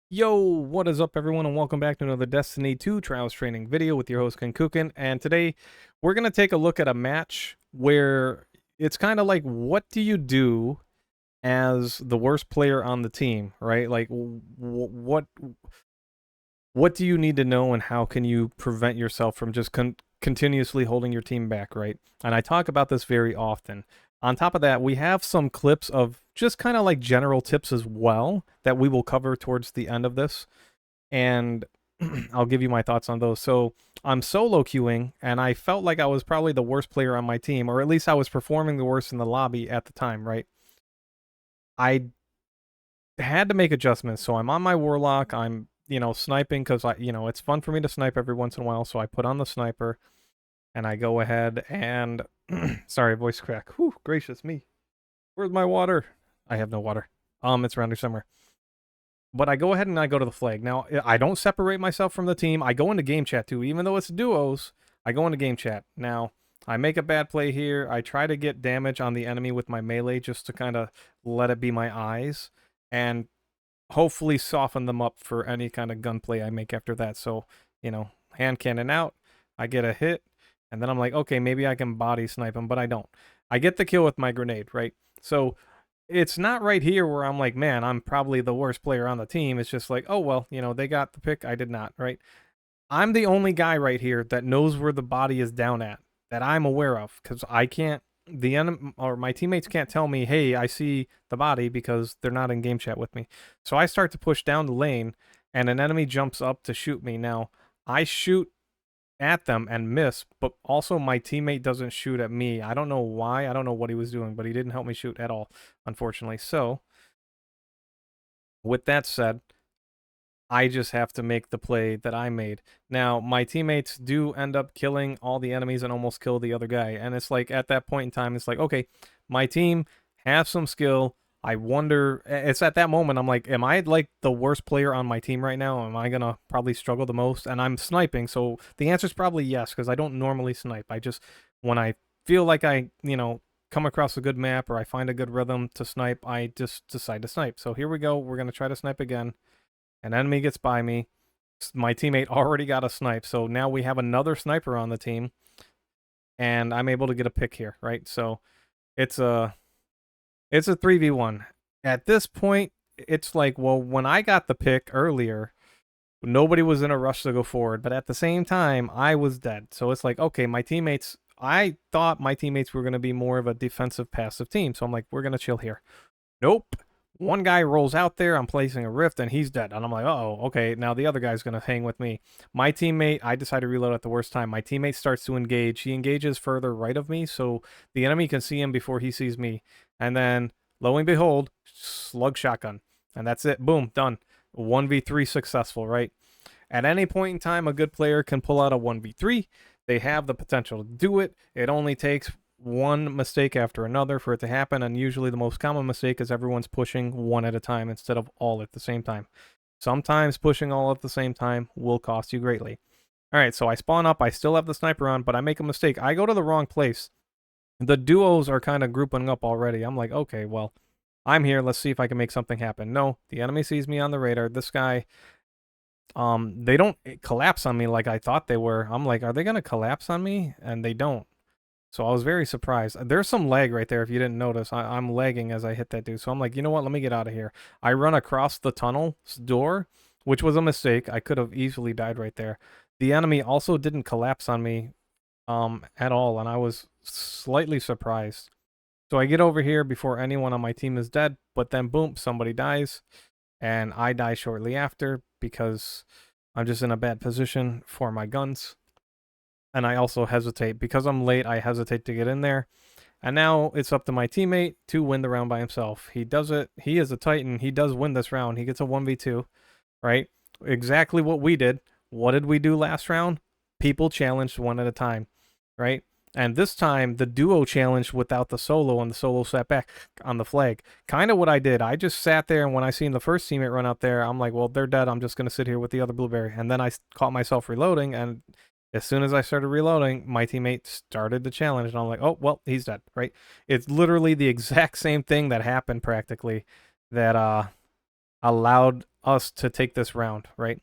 Yo, what is up everyone and welcome back to another Destiny 2 Trials Training video with your host Kenkukun, and today we're going to take a look at a match where it's kind of like what do you do as the worst player on the team, right? Like what do you need to know and how can you prevent yourself from just continuously holding your team back, right? And I talk about this very often. On top of that, we have some clips of just kind of like general tips as well that we will cover towards the end of this. And I'll give you my thoughts on those. So I'm solo queuing, and I felt like I was probably the worst player on my team, or at least I was performing the worst in the lobby at the time, right? I had to make adjustments. So I'm on my warlock. I'm sniping because it's fun for me to snipe every once in a while. So I put on the sniper and I go ahead and sorry, voice crack. Whew, gracious me. Where's my water? I have no water. It's around here somewhere. But I go ahead and I go to the flag. Now, I don't separate myself from the team. I go into game chat too. Even though it's duos, I go into game chat. Now, I make a bad play here. I try to get damage on the enemy with my melee just to kind of let it be my eyes and hopefully soften them up for any kind of gunplay I make after that. So, hand cannon out. I get a hit. And then I'm like, okay, maybe I can body snipe him, but I don't. I get the kill with my grenade, right? So it's not right here where I'm like, man, I'm probably the worst player on the team. It's just like, oh, well, they got the pick. I did not, right? I'm the only guy right here that knows where the body is down at, that I'm aware of, because I can't, the enemy or my teammates can't tell me, hey, I see the body because they're not in game chat with me. So I start to push down the lane, and an enemy jumps up to shoot me. Now, I shoot at them and miss, but also my teammate doesn't shoot at me. I don't know why. I don't know what he was doing, but he didn't help me shoot at all, unfortunately. So, with that said, I just have to make the play that I made. Now, my teammates do end up killing all the enemies and almost kill the other guy. And it's like at that point in time, it's like, okay, my team has some skill. I wonder, it's at that moment, I'm like, am I like the worst player on my team right now? Am I going to probably struggle the most? And I'm sniping. So the answer is probably yes, because I don't normally snipe. I just, when I feel like I, come across a good map or I find a good rhythm to snipe, I just decide to snipe. So here we go. We're going to try to snipe again. An enemy gets by me. My teammate already got a snipe, so now we have another sniper on the team, and I'm able to get a pick here, right? So it's a 3v1. At this point, it's like, well, when I got the pick earlier, nobody was in a rush to go forward, but at the same time, I was dead. So it's like, okay, I thought my teammates were going to be more of a defensive passive team, so I'm like, we're going to chill here. Nope. One guy rolls out there, I'm placing a rift, and he's dead. And I'm like, oh, okay, now the other guy's going to hang with me. My teammate, I decide to reload at the worst time. My teammate starts to engage. He engages further right of me, so the enemy can see him before he sees me. And then, lo and behold, slug shotgun. And that's it. Boom, done. 1v3 successful, right? At any point in time, a good player can pull out a 1v3. They have the potential to do it. It only takes one mistake after another for it to happen, and usually the most common mistake is everyone's pushing one at a time instead of all at the same time. Sometimes pushing all at the same time will cost you greatly. All right, so I spawn up. I still have the sniper on, but I make a mistake. I go to the wrong place. The duos are kind of grouping up already. I'm like, okay, well, I'm here. Let's see if I can make something happen. No, the enemy sees me on the radar. This guy, they don't collapse on me like I thought they were. I'm like, are they going to collapse on me? And they don't. So I was very surprised. There's some lag right there if you didn't notice. I'm lagging as I hit that dude. So I'm like, you know what? Let me get out of here. I run across the tunnel door, which was a mistake. I could have easily died right there. The enemy also didn't collapse on me at all, and I was slightly surprised. So I get over here before anyone on my team is dead, but then boom, somebody dies, and I die shortly after because I'm just in a bad position for my guns. And I also hesitate. Because I'm late, I hesitate to get in there. And now it's up to my teammate to win the round by himself. He does it. He is a Titan. He does win this round. He gets a 1v2, right? Exactly what we did. What did we do last round? People challenged one at a time, right? And this time, the duo challenged without the solo, and the solo sat back on the flag. Kind of what I did. I just sat there, and when I seen the first teammate run out there, I'm like, well, they're dead. I'm just going to sit here with the other blueberry. And then I caught myself reloading, and as soon as I started reloading, my teammate started the challenge, and I'm like, oh, well, he's dead, right? It's literally the exact same thing that happened practically that allowed us to take this round, right?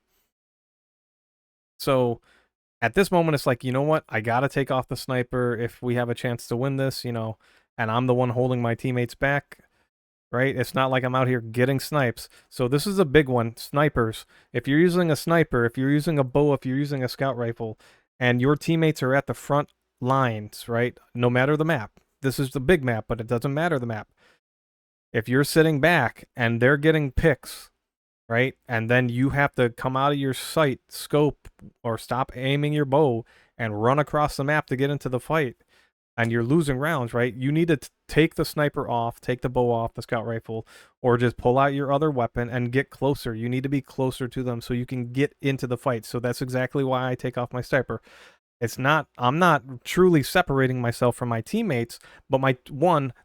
So at this moment, it's like, you know what? I got to take off the sniper if we have a chance to win this, and I'm the one holding my teammates back, right? It's not like I'm out here getting snipes. So this is a big one. Snipers. If you're using a sniper, if you're using a bow, if you're using a scout rifle, and your teammates are at the front lines, right? No matter the map. This is the big map, but it doesn't matter the map. If you're sitting back and they're getting picks, right? And then you have to come out of your sight, scope, or stop aiming your bow and run across the map to get into the fight. And you're losing rounds, right? You need to take the sniper off, take the bow off, the scout rifle, or just pull out your other weapon and get closer. You need to be closer to them so you can get into the fight. So that's exactly why I take off my sniper. I'm not truly separating myself from my teammates, but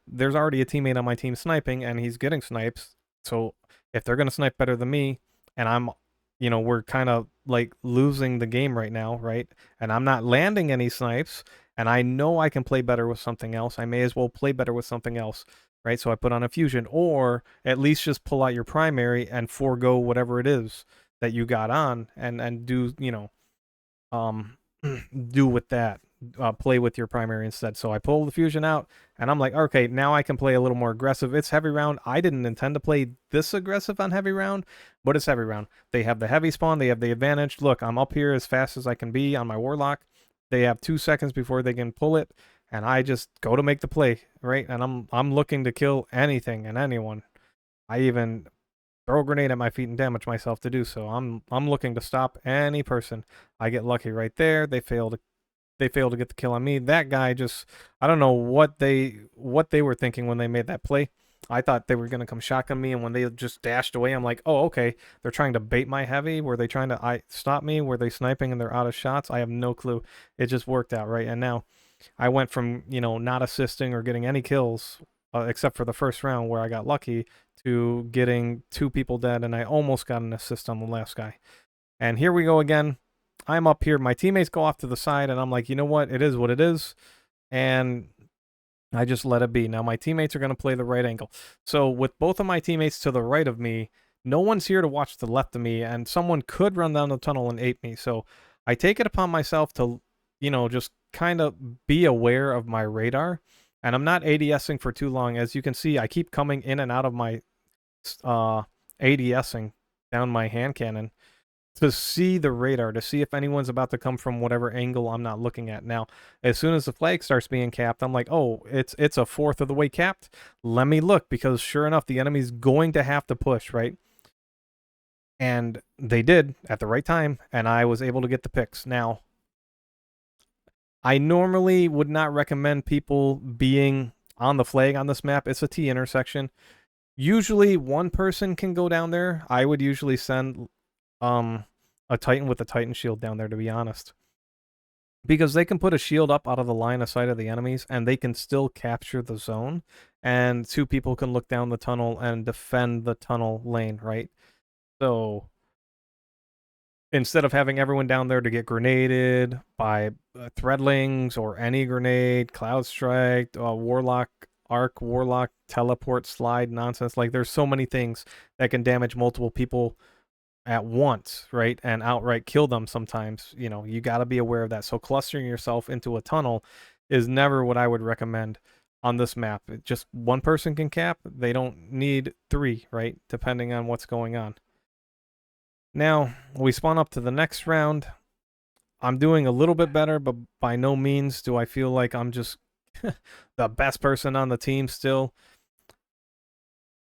there's already a teammate on my team sniping and he's getting snipes. So if they're going to snipe better than me and we're kind of like losing the game right now, right? And I'm not landing any snipes and I know I can play better with something else. I may as well play better with something else, right? So I put on a fusion or at least just pull out your primary and forego whatever it is that you got on and do, um do with that, play with your primary instead. So I pull the fusion out and I'm like, okay, now I can play a little more aggressive. It's heavy round. I didn't intend to play this aggressive on heavy round, but it's heavy round. They have the heavy spawn. They have the advantage. Look, I'm up here as fast as I can be on my warlock. They have 2 seconds before they can pull it, and I just go to make the play, right? And I'm looking to kill anything and anyone. I even throw a grenade at my feet and damage myself to do so. I'm looking to stop any person. I get lucky right there. They fail to get the kill on me. That guy just, I don't know what they were thinking when they made that play. I thought they were going to come shotgun me, and when they just dashed away, I'm like, oh, okay. They're trying to bait my heavy. Were they trying to stop me? Were they sniping and they're out of shots? I have no clue. It just worked out, right? And now I went from, not assisting or getting any kills, except for the first round where I got lucky, to getting 2 people dead, and I almost got an assist on the last guy. And here we go again. I'm up here. My teammates go off to the side, and I'm like, you know what? It is what it is. And I just let it be. Now my teammates are going to play the right angle. So with both of my teammates to the right of me, no one's here to watch the left of me, and someone could run down the tunnel and ape me. So I take it upon myself to, just kind of be aware of my radar. And I'm not ADSing for too long. As you can see, I keep coming in and out of my ADSing down my hand cannon to see the radar, to see if anyone's about to come from whatever angle I'm not looking at. Now, as soon as the flag starts being capped, I'm like, oh, it's a fourth of the way capped. Let me look, because sure enough, the enemy's going to have to push, right? And they did at the right time, and I was able to get the picks. Now, I normally would not recommend people being on the flag on this map. It's a T intersection. Usually one person can go down there. I would usually send a Titan with a Titan shield down there, to be honest. Because they can put a shield up out of the line of sight of the enemies, and they can still capture the zone, and 2 people can look down the tunnel and defend the tunnel lane, right? So instead of having everyone down there to get grenaded by threadlings or any grenade, cloud strike, warlock, arc, warlock, teleport, slide nonsense, like there's so many things that can damage multiple people at once, right? And outright kill them sometimes. You got to be aware of that. So clustering yourself into a tunnel is never what I would recommend on this map. Just one person can cap. They don't need 3, right? Depending on what's going on. Now, we spawn up to the next round. I'm doing a little bit better, but by no means do I feel like I'm just the best person on the team still.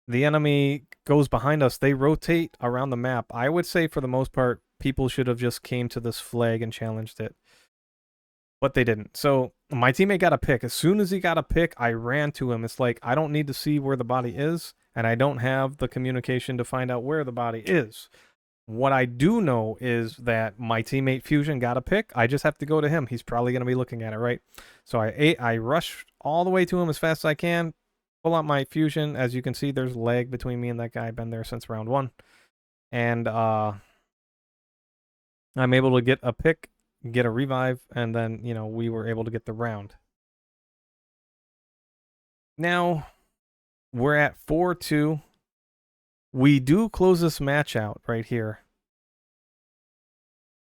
The enemy goes behind us. They rotate around the map. I would say for the most part, people should have just came to this flag and challenged it. But they didn't. So my teammate got a pick. As soon as he got a pick, I ran to him. It's like, I don't need to see where the body is, and I don't have the communication to find out where the body is. What I do know is that my teammate Fusion got a pick. I just have to go to him. He's probably going to be looking at it, right? So I rush all the way to him as fast as I can, pull out my Fusion. As you can see, there's lag between me and that guy. I've been there since round 1. And I'm able to get a pick, get a revive, and then, we were able to get the round. Now, we're at 4-2. We do close this match out right here.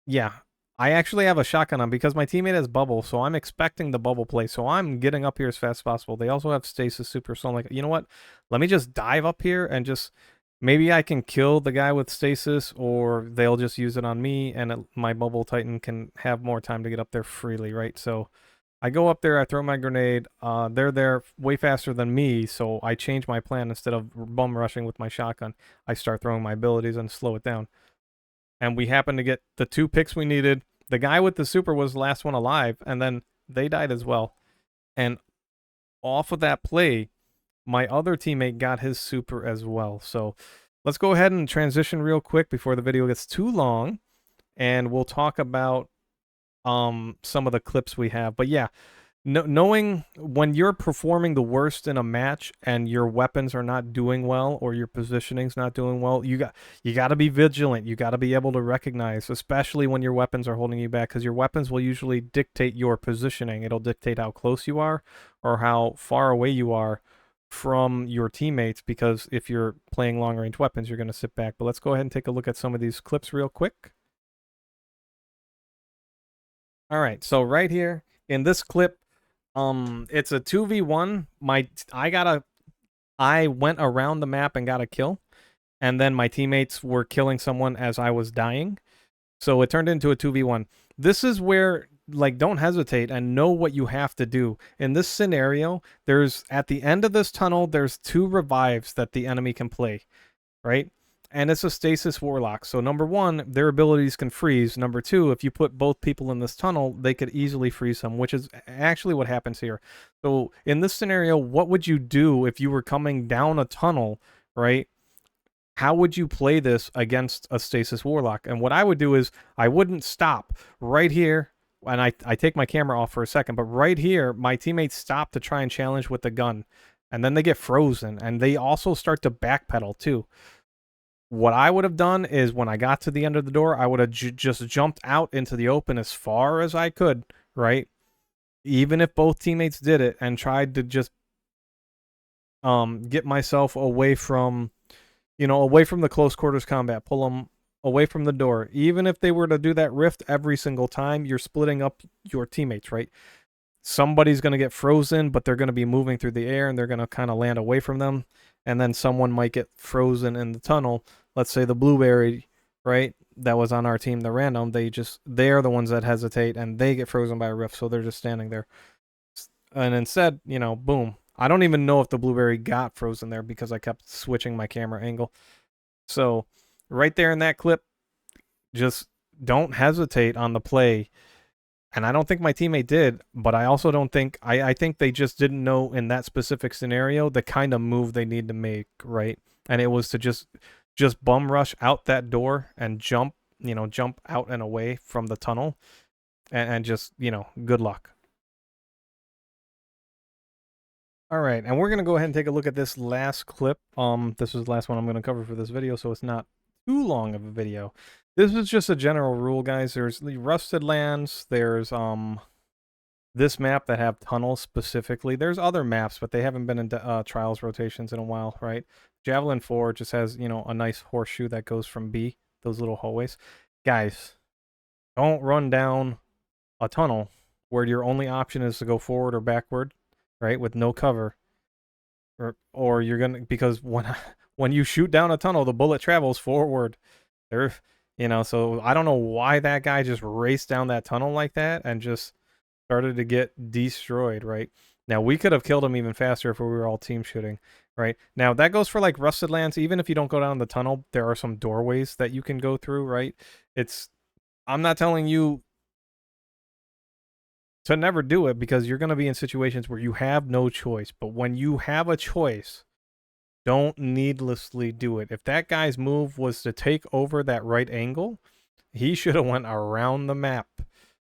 Yeah. I actually have a shotgun on because my teammate has bubble, so I'm expecting the bubble play. So I'm getting up here as fast as possible. They also have stasis super, so I'm like, you know what? Let me just dive up here and just maybe I can kill the guy with stasis, or they'll just use it on me, and my bubble titan can have more time to get up there freely, right? So I go up there, I throw my grenade. They're there way faster than me, so I change my plan. Instead of bum rushing with my shotgun, I start throwing my abilities and slow it down. And we happened to get the 2 picks we needed. The guy with the super was the last one alive, and then they died as well. And off of that play, my other teammate got his super as well. So let's go ahead and transition real quick before the video gets too long, and we'll talk about some of the clips we have. But yeah, knowing when you're performing the worst in a match and your weapons are not doing well or your positioning's not doing well, you got to be vigilant. You got to be able to recognize, especially when your weapons are holding you back, because your weapons will usually dictate your positioning. It'll dictate how close you are or how far away you are from your teammates, because if you're playing long range weapons, you're going to sit back. But let's go ahead and take a look at some of these clips real quick. All right, so right here in this clip, it's a 2v1. I went around the map and got a kill, and then my teammates were killing someone as I was dying. So it turned into a 2v1. This is where, like, don't hesitate and know what you have to do. In this scenario, there's at the end of this tunnel, there's 2 revives that the enemy can play, right? And it's a stasis warlock. So number 1, their abilities can freeze. Number 2, if you put both people in this tunnel, they could easily freeze them, which is actually what happens here. So in this scenario, what would you do if you were coming down a tunnel, right? How would you play this against a stasis warlock? And what I would do is I wouldn't stop right here. And I take my camera off for a second, but right here, my teammates stop to try and challenge with the gun. And then they get frozen, and they also start to backpedal too. What I would have done is when I got to the end of the door, I would have just jumped out into the open as far as I could, right? Even if both teammates did it, and tried to just get myself away from, away from the close quarters combat, pull them away from the door. Even if they were to do that rift every single time, you're splitting up your teammates, right? Somebody's going to get frozen, but they're going to be moving through the air, and they're going to kind of land away from them. And then someone might get frozen in the tunnel. Let's say the blueberry, right, that was on our team, the random, they're the ones that hesitate, and they get frozen by a rift, so they're just standing there. And instead, boom. I don't even know if the blueberry got frozen there because I kept switching my camera angle. So right there in that clip, just don't hesitate on the play. And I don't think my teammate did, but I also don't think, I think they just didn't know in that specific scenario the kind of move they need to make, right? And it was to just bum rush out that door and jump out and away from the tunnel, and just, good luck. All right, and we're going to go ahead and take a look at this last clip. This is the last one I'm going to cover for this video, so it's not too long of a video. This is just a general rule, guys. There's the Rusted Lands. There's this map that have tunnels specifically. There's other maps, but they haven't been in trials rotations in a while, right? Javelin 4 just has, a nice horseshoe that goes from B, those little hallways. Guys, don't run down a tunnel where your only option is to go forward or backward, right, with no cover. Or you're gonna, because when you shoot down a tunnel, the bullet travels forward. So I don't know why that guy just raced down that tunnel like that and just started to get destroyed, right? Now, we could have killed him even faster if we were all team shooting, right? Now, that goes for like Rusted Lands. Even if you don't go down the tunnel, there are some doorways that you can go through, right? I'm not telling you to never do it, because you're going to be in situations where you have no choice. But when you have a choice, don't needlessly do it. If that guy's move was to take over that right angle, he should have went around the map,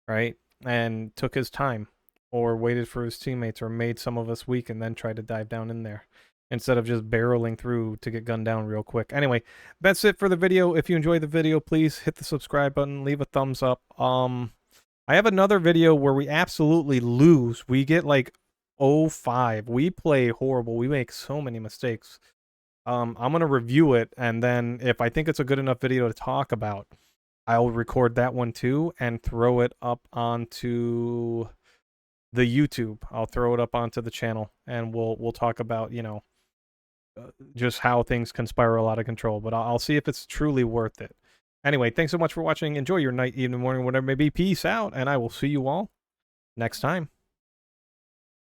right? And took his time, or waited for his teammates, or made some of us weak and then tried to dive down in there, instead of just barreling through to get gunned down real quick. Anyway, that's it for the video. If you enjoyed the video, please hit the subscribe button, leave a thumbs up. I have another video where we absolutely lose. We get like 0-5. We play horrible. We make so many mistakes. I'm gonna review it, and then if I think it's a good enough video to talk about, I'll record that one too and throw it up onto the YouTube. I'll throw it up onto the channel, and we'll talk about, just how things can spiral out of control. But I'll see if it's truly worth it. Anyway, thanks so much for watching. Enjoy your night, evening, morning, whatever it may be. Peace out, and I will see you all next time.